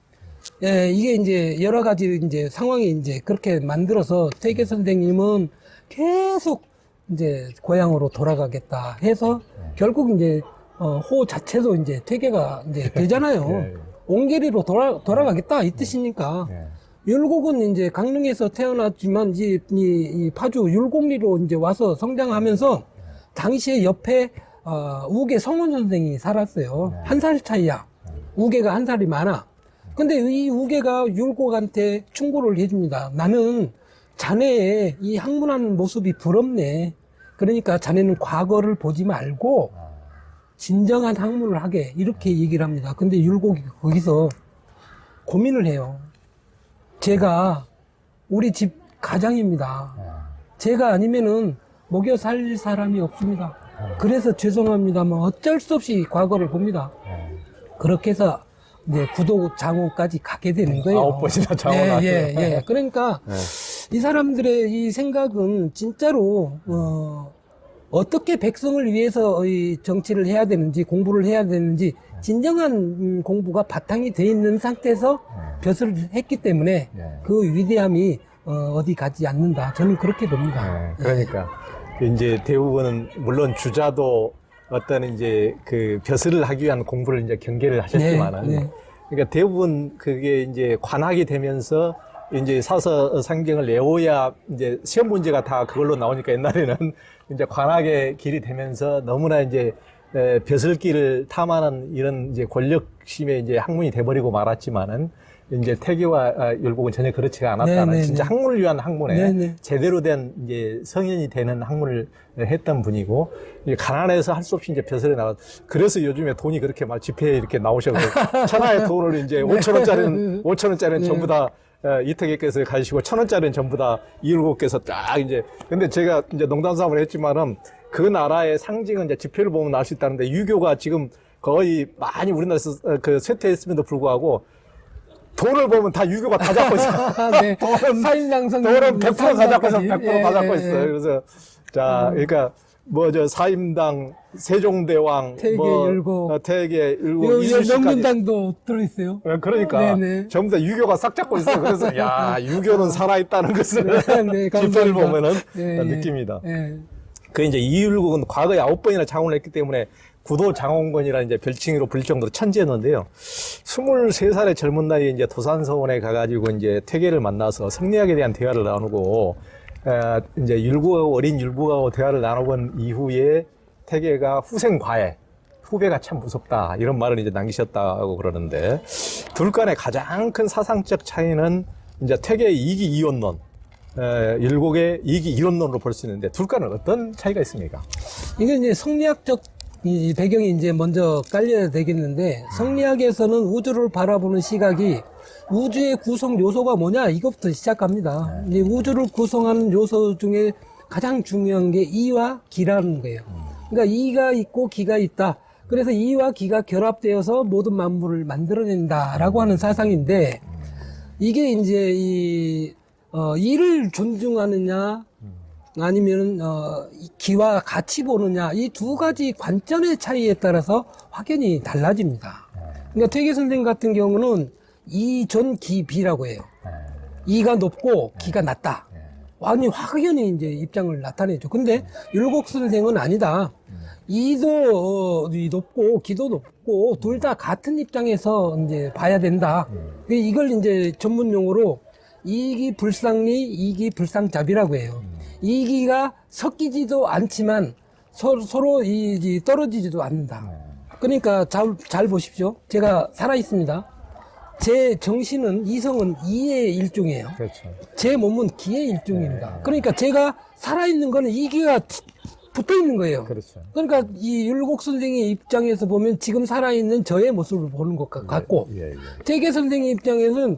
이게 이제 여러 가지 이제 상황이 이제 그렇게 만들어서 퇴계 선생님은 계속 이제 고향으로 돌아가겠다 해서 결국 이제 호 자체도 이제 퇴계가 이제 되잖아요. 예, 예. 옹계리로 돌아가겠다 이 뜻이니까. 예. 율곡은 이제 강릉에서 태어났지만 이 파주 율곡리로 이제 와서 성장하면서 당시에 옆에 우계 성원 선생이 살았어요. 한 살 차이야. 우계가 한 살이 많아. 근데 이 우계가 율곡한테 충고를 해줍니다. 나는 자네의 이 학문하는 모습이 부럽네. 그러니까 자네는 과거를 보지 말고 진정한 학문을 하게 이렇게 얘기를 합니다. 근데 율곡이 거기서 고민을 해요. 제가 우리 집 가장입니다. 제가 아니면은 먹여 살 사람이 없습니다. 그래서 죄송합니다만 어쩔 수 없이 과거를 봅니다. 그렇게 해서 이제 구도 장호까지 가게 되는 거예요. 9번이나 장호를 예. 그러니까 이 사람들의 이 생각은 진짜로 어떻게 백성을 위해서 이 정치를 해야 되는지 공부를 해야 되는지 진정한 공부가 바탕이 돼 있는 상태에서 벼슬을 했기 때문에 그 위대함이 어디 가지 않는다. 저는 그렇게 봅니다. 그러니까 이제 대부분은 물론 주자도 어떤 이제 그 벼슬을 하기 위한 공부를 이제 경계를 하셨지만은 그러니까 대부분 그게 이제 관학이 되면서 이제 사서 상경을 내워야 이제 시험 문제가 다 그걸로 나오니까 옛날에는 이제 관학의 길이 되면서 너무나 이제 벼슬길을 탐하는 이런 이제 권력심에 이제 학문이 돼버리고 말았지만은 이제 퇴계와 율곡은 전혀 그렇지가 않았다는 진짜 학문을 위한 학문에 제대로 된 이제 성인이 되는 학문을 했던 분이고 이제 가난해서 할 수 없이 이제 벼슬에 나가. 그래서 요즘에 돈이 그렇게 막 지폐에 이렇게 나오셔서 천하의 돈을 이제 5,000원짜리는 전부 다 이태계께서 가지시고 1,000원짜리는 전부 다 이율곡께서 딱 이제. 근데 제가 이제 농담삼을 했지만은 그 나라의 상징은 이제 지폐를 보면 알 수 있다는데 유교가 지금 거의 많이 우리나라에서 그 쇠퇴했음에도 불구하고 돈을 보면 다 유교가 다 잡고 있어요. 네. 사인당선 돈은 100% 다 잡고 있어요. 100% 다 잡고 있어요. 그래서 자, 그러니까 사임당, 세종대왕, 퇴계, 율곡, 퇴계, 율곡, 이순신까지. 명문당도 들어있어요. 그러니까 전부 다 유교가 싹 잡고 있어요. 그래서 야, 유교는 살아있다는 것을 지표를 보면은 느낍니다. 그 이제 이율곡은 과거에 9번이나 장원을 했기 때문에 구도 장원권이라는 이제 별칭으로 불릴 정도로 천재였는데요. 23살의 젊은 나이에 이제 도산서원에 가가지고 이제 퇴계를 만나서 성리학에 대한 대화를 나누고, 이제 어린 율곡하고 대화를 나눠본 이후에 퇴계가 후생과외, 후배가 참 무섭다, 이런 말을 이제 남기셨다고 그러는데, 둘 간의 가장 큰 사상적 차이는 이제 퇴계의 이기이원론, 율곡의 이기 이론론으로 볼 수 있는데 둘과는 어떤 차이가 있습니까? 이게 이제 성리학적 이 배경이 이제 먼저 깔려야 되겠는데, 성리학에서는 우주를 바라보는 시각이 우주의 구성 요소가 뭐냐 이것부터 시작합니다. 이제 우주를 구성하는 요소 중에 가장 중요한 게 이와 기라는 거예요. 그러니까 이가 있고 기가 있다. 그래서 이와 기가 결합되어서 모든 만물을 만들어낸다라고 하는 사상인데, 이게 이제 이를 존중하느냐 아니면 기와 같이 보느냐, 이 두 가지 관점의 차이에 따라서 확연히 달라집니다. 그러니까 퇴계 선생 같은 경우는 이존기비라고 해요. 이가 높고 기가 낮다. 아니 확연히 이제 입장을 나타내죠. 근데 율곡 선생은 아니다. 이도 높고 기도 높고 둘 다 같은 입장에서 이제 봐야 된다. 이걸 이제 전문 용어로 이기불상리, 이기불상잡이라고 해요. 이기가 섞이지도 않지만 서로 떨어지지도 않는다. 그러니까 잘 보십시오. 제가 살아 있습니다. 제 정신은, 이성은 이의 일종이에요. 그렇죠. 제 몸은 기의 일종입니다. 그러니까 제가 살아있는 거는 이기가 붙어 있는 거예요. 그렇죠. 그러니까 이 율곡 선생의 입장에서 보면 지금 살아있는 저의 모습을 보는 것 같고, 퇴계 선생의 입장에서는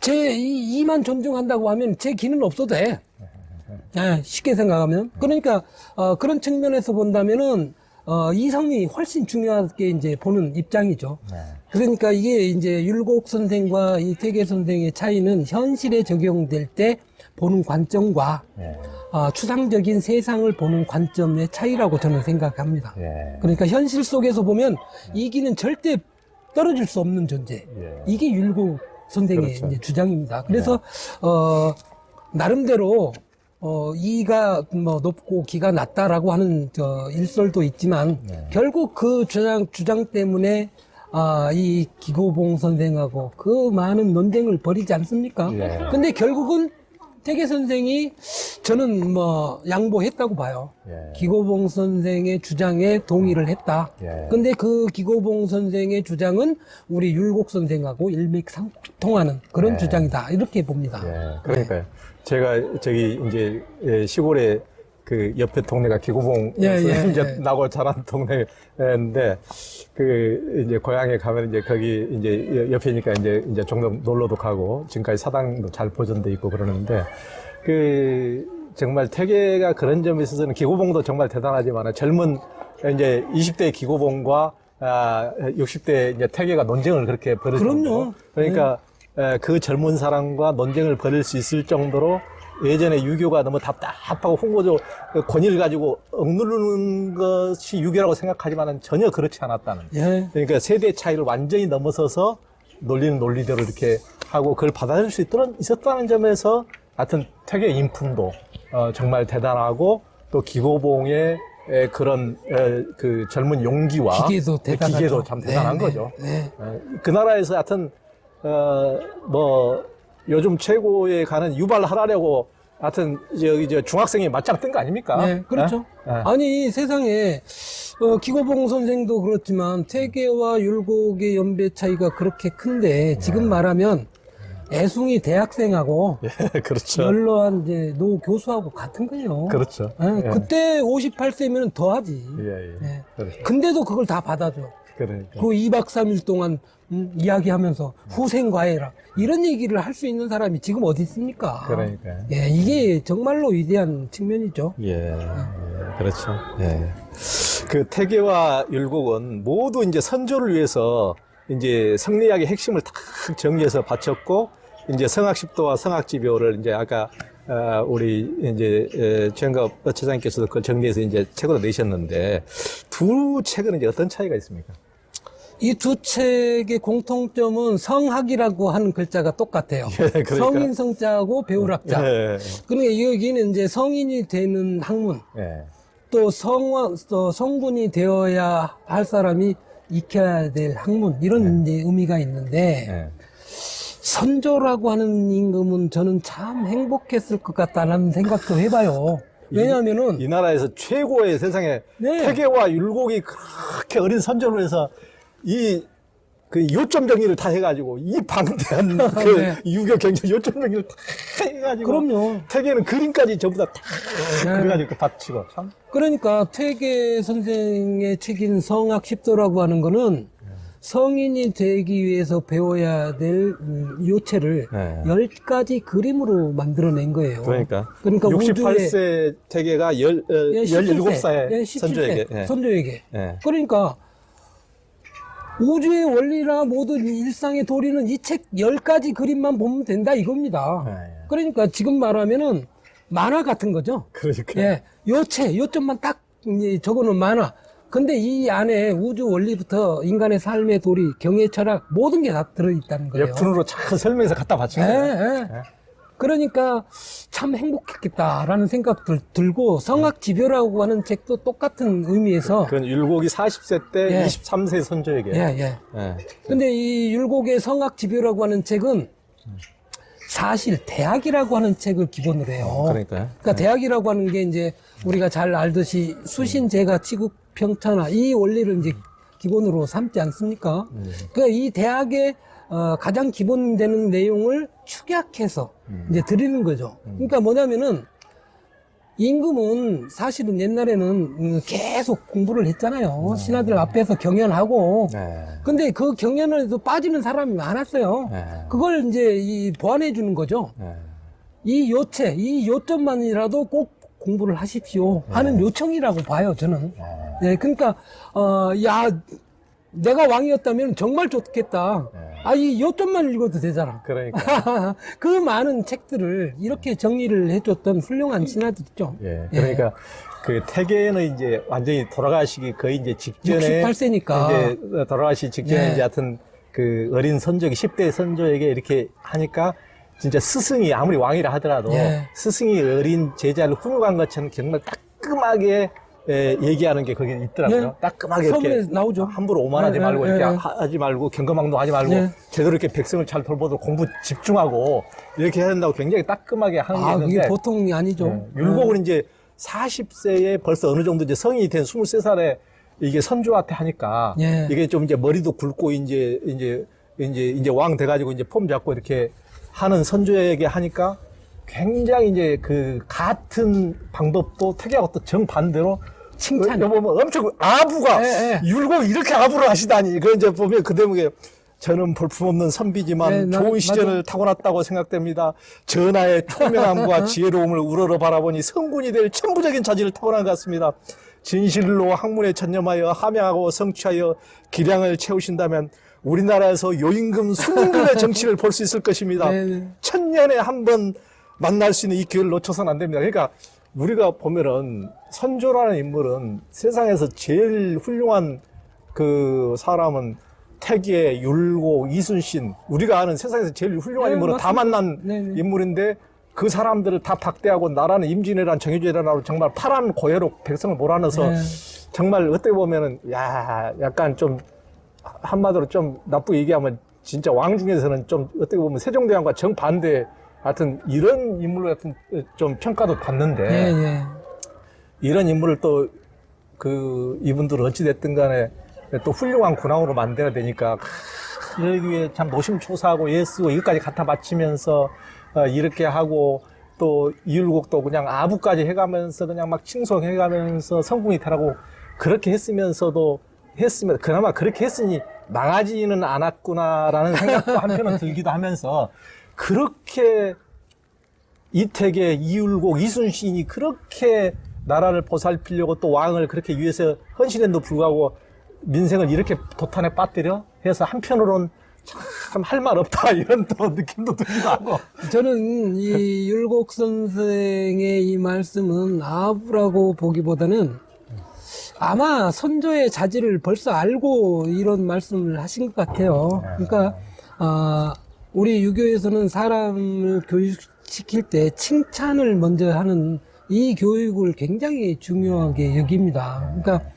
제 이만 존중한다고 하면 제 기는 없어도 돼. 쉽게 생각하면. 그러니까 그런 측면에서 본다면은 이성이 훨씬 중요하게 이제 보는 입장이죠. 그러니까 이게 이제 율곡 선생과 이 퇴계 선생의 차이는 현실에 적용될 때 보는 관점과 추상적인 세상을 보는 관점의 차이라고 저는 생각합니다. 그러니까 현실 속에서 보면 이기는 절대 떨어질 수 없는 존재. 이게 율곡 선생의 그렇죠. 이제 주장입니다. 그래서 나름대로 이가 뭐 높고 기가 낮다라고 하는 일설도 있지만 결국 그 주장 때문에 이 기고봉 선생하고 그 많은 논쟁을 벌이지 않습니까? 근데 결국은 퇴계 선생이 저는 뭐 양보했다고 봐요. 기고봉 선생의 주장에 동의를 했다. 근데 그 기고봉 선생의 주장은 우리 율곡 선생하고 일맥상통하는 그런 주장이다. 이렇게 봅니다. 그러니까요. 제가 저기 이제 시골에 그 옆에 동네가 기고봉 이제 나고 자란 동네인데 그 이제 고향에 가면 이제 거기 이제 옆이니까 이제 종종 놀러도 가고 지금까지 사당도 잘 보존돼 있고 그러는데 그 정말 퇴계가 그런 점에 있어서는 기고봉도 정말 대단하지만 젊은 이제 20대 기고봉과 60대 이제 퇴계가 논쟁을 그렇게 벌였거든요. 그러니까 그 젊은 사람과 논쟁을 벌일 수 있을 정도로 예전에 유교가 너무 답답하고 홍보적 권위를 가지고 억누르는 것이 유교라고 생각하지만은 전혀 그렇지 않았다는. 그러니까 세대 차이를 완전히 넘어서서 논리는 논리대로 이렇게 하고 그걸 받아들일 수 있었다는 점에서 하여튼 퇴계 인품도 정말 대단하고 또 기고봉의 그런 그 젊은 용기와 기계도 참 대단한 거죠. 그 나라에서 하여튼 뭐 요즘 최고에 가는 유발하라고 하여튼 저 중학생이 맞짱 뜬 거 아닙니까? 네, 그렇죠. 아니 세상에 기고봉 선생도 그렇지만 퇴계와 율곡의 연배 차이가 그렇게 큰데 지금 말하면 애숭이 대학생하고 그렇죠. 연로한 이제 노 교수하고 같은 거예요. 그렇죠. 그때 58세면 더하지. 그렇죠. 근데도 그걸 다 받아줘. 그러니까. 그 2박 3일 동안 이야기하면서 후생과해라 이런 얘기를 할 수 있는 사람이 지금 어디 있습니까? 그러니까. 이게 정말로 위대한 측면이죠. 그렇죠. 그 퇴계와 율곡은 모두 이제 선조를 위해서 이제 성리학의 핵심을 딱 정리해서 바쳤고 이제 성학십도와 성학지묘를 이제 아까 우리 이제 최영갑 처장님께서도 그걸 정리해서 이제 책으로 내셨는데 두 책은 이제 어떤 차이가 있습니까? 이 두 책의 공통점은 성학이라고 하는 글자가 똑같아요. 그러니까. 성인 성자하고 배울 학자. 그러니까 여기는 이제 성인이 되는 학문, 또 성군이 되어야 할 사람이 익혀야 될 학문 이런 이제 의미가 있는데 선조라고 하는 임금은 저는 참 행복했을 것 같다는 생각도 해봐요. 왜냐하면은 이 나라에서 최고의 세상에 퇴계와 율곡이 그렇게 어린 선조를 해서 이 그 요점 정리를 다 해가지고 이 방대한 그 네. 유교 경전 요점 정리를 다 해가지고 그럼요. 태계는 그림까지 전부 다 네. 그래가지고 받치고 참. 그러니까 퇴계 선생의 책인 성학십도라고 하는 거는 성인이 되기 위해서 배워야 될 요체를 네. 10가지 그림으로 만들어낸 거예요. 그러니까 우주에 68세 태계가 17살 선조에게. 예. 선조에게. 예. 그러니까 우주의 원리나 모든 일상의 도리는 이 책 10가지 그림만 보면 된다 이겁니다. 예. 그러니까 지금 말하면은 만화 같은 거죠. 그러니까. 예, 요점만 딱 적어놓은 만화. 근데 이 안에 우주 원리부터 인간의 삶의 도리, 경의 철학 모든 게 다 들어있다는 거예요. 웹툰으로 잘 설명해서 갖다 바친 예, 거예요. 예. 그러니까 참 행복했겠다라는 생각 들고 성학지묘라고 하는 책도 똑같은 의미에서 그건 율곡이 40세 때 예. 23세 선조에게. 예, 예. 예. 근데 이 율곡의 성학지묘라고 하는 책은 사실 대학이라고 하는 책을 기본으로 해요. 그러니까요. 그러니까 대학이라고 하는 게 이제 우리가 잘 알듯이 수신제가 치국 평천화 이 원리를 이제 기본으로 삼지 않습니까? 그러니까 이 대학의 가장 기본되는 내용을 축약해서 이제 드리는 거죠. 그러니까 뭐냐면은 임금은 사실은 옛날에는 계속 공부를 했잖아요. 신하들 앞에서 경연하고. 네. 근데 그 경연에도 빠지는 사람이 많았어요. 네. 그걸 이제 보완해 주는 거죠. 네. 이 요체, 이 요점만이라도 꼭 공부를 하십시오 하는 요청이라고 봐요, 저는. 네, 그러니까, 내가 왕이었다면 정말 좋겠다. 이 요점만 읽어도 되잖아. 그러니까. 그 많은 책들을 이렇게 정리를 해줬던 훌륭한 신하들이죠. 예. 그러니까 그 태계는 이제 완전히 돌아가시기 거의 이제 직전에 68세니까. 이제 돌아가시기 직전에 예. 이제 하여튼 그 어린 선조에게 10대 선조에게 이렇게 하니까 진짜 스승이 아무리 왕이라 하더라도 예. 스승이 어린 제자를 훈육한 것처럼 정말 따끔하게 얘기하는 게 거기 있더라고요. 네. 따끔하게 서문에 이렇게 나오죠. 함부로 오만하지 네, 말고 네, 이렇게 네. 하지 말고 경거망동 하지 말고 네. 제대로 이렇게 백성을 잘 돌보도록 공부 집중하고 이렇게 해야 된다고 굉장히 따끔하게 하는 게 있는데 그게 보통이 아니죠. 율곡은 이제 40세에 벌써 어느 정도 이제 성인이 된 23살에 이게 선조한테 하니까 예. 이게 좀 이제 머리도 굵고 이제 왕 돼가지고 이제 폼 잡고 이렇게 하는 선조에게 하니까 굉장히 이제 그 같은 방법도 태계하고 또 정반대로 칭찬. 보면 엄청 아부가 예, 예. 율곡 이렇게 아부를 하시다니. 그 이제 보면 그 대목에 저는 볼품없는 선비지만 네, 좋은 시절을 맞아. 타고났다고 생각됩니다. 전하의 총명함과 지혜로움을 우러러 바라보니 성군이 될 천부적인 자질을 타고난 것 같습니다. 진실로 학문에 전념하여 함양하고 성취하여 기량을 채우신다면 우리나라에서 요임금 수문군의 정치를 볼 수 있을 것입니다. 네. 천년에 한 번 만날 수 있는 이 기회를 놓쳐서는 안 됩니다. 그러니까 우리가 보면은 선조라는 인물은 세상에서 제일 훌륭한 그 사람은 태계, 율곡, 이순신, 우리가 아는 세상에서 제일 훌륭한 네, 인물은 다 맞습니다. 만난 네, 네. 인물인데 그 사람들을 다 박대하고 나라는 임진왜란, 정유재란하고 정말 파란 고해로 백성을 몰아넣어서 네. 정말 어떻게 보면은 약간 좀 한마디로 좀 나쁘게 얘기하면 진짜 왕 중에서는 좀 어떻게 보면 세종대왕과 정반대 하여튼 이런 인물로 같은 좀 평가도 받는데 예, 예. 이런 인물을 또 그 이분들은 어찌됐든 간에 또 훌륭한 군왕으로 만들어야 되니까 여기 위해 참 노심초사하고 애쓰고 이것까지 갖다 바치면서 이렇게 하고 또 이율곡도 그냥 아부까지 해가면서 그냥 막 칭송해가면서 성군이 되라고 그렇게 했으면서도 그나마 그렇게 했으니 망하지는 않았구나라는 생각도 한편은 들기도 하면서 그렇게 이태계, 이율곡, 이순신이 그렇게 나라를 보살피려고 또 왕을 그렇게 위해서 헌신했는데도 불구하고 민생을 이렇게 도탄에 빠뜨려 해서 한편으로는 참 할 말 없다 이런 또 느낌도 들기도 하고. 저는 이 율곡 선생의 이 말씀은 아부라고 보기보다는 아마 선조의 자질을 벌써 알고 이런 말씀을 하신 것 같아요. 그러니까 우리 유교에서는 사람을 교육시킬 때 칭찬을 먼저 하는 이 교육을 굉장히 중요하게 여깁니다. 그러니까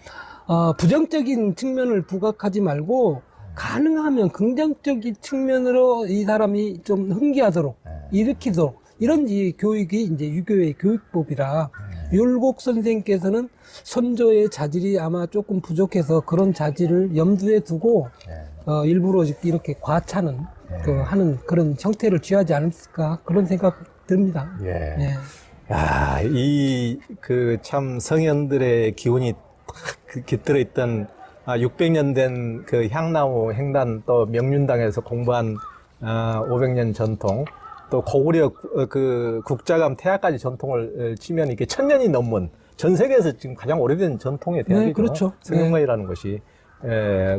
부정적인 측면을 부각하지 말고 가능하면 긍정적인 측면으로 이 사람이 좀 흥기하도록 일으키도록 이런 교육이 이제 유교의 교육법이라 율곡 선생께서는 선조의 자질이 아마 조금 부족해서 그런 자질을 염두에 두고 일부러 이렇게 과차는 하는 그런 형태를 취하지 않았을까 그런 생각 듭니다. 예. 예. 야, 참 성현들의 기운이 탁 깃들어있던 600년 된 그 향나무 횡단 또 명륜당에서 공부한 500년 전통 또 고구려 그 국자감 태화까지 전통을 치면 이게 1000년이 넘은 전 세계에서 지금 가장 오래된 전통의 대학이죠. 네, 그렇죠. 성형외라는 것이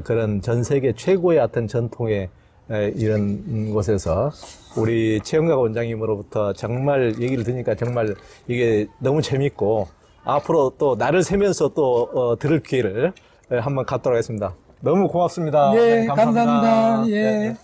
그런 전 세계 최고의 어떤 전통의 이런 곳에서 우리 최영각 원장님으로부터 정말 얘기를 듣니까 정말 이게 너무 재밌고 앞으로 또 나를 세면서 또 들을 기회를 한번 갖도록 하겠습니다. 너무 고맙습니다. 네, 감사합니다. 예. 네, 네.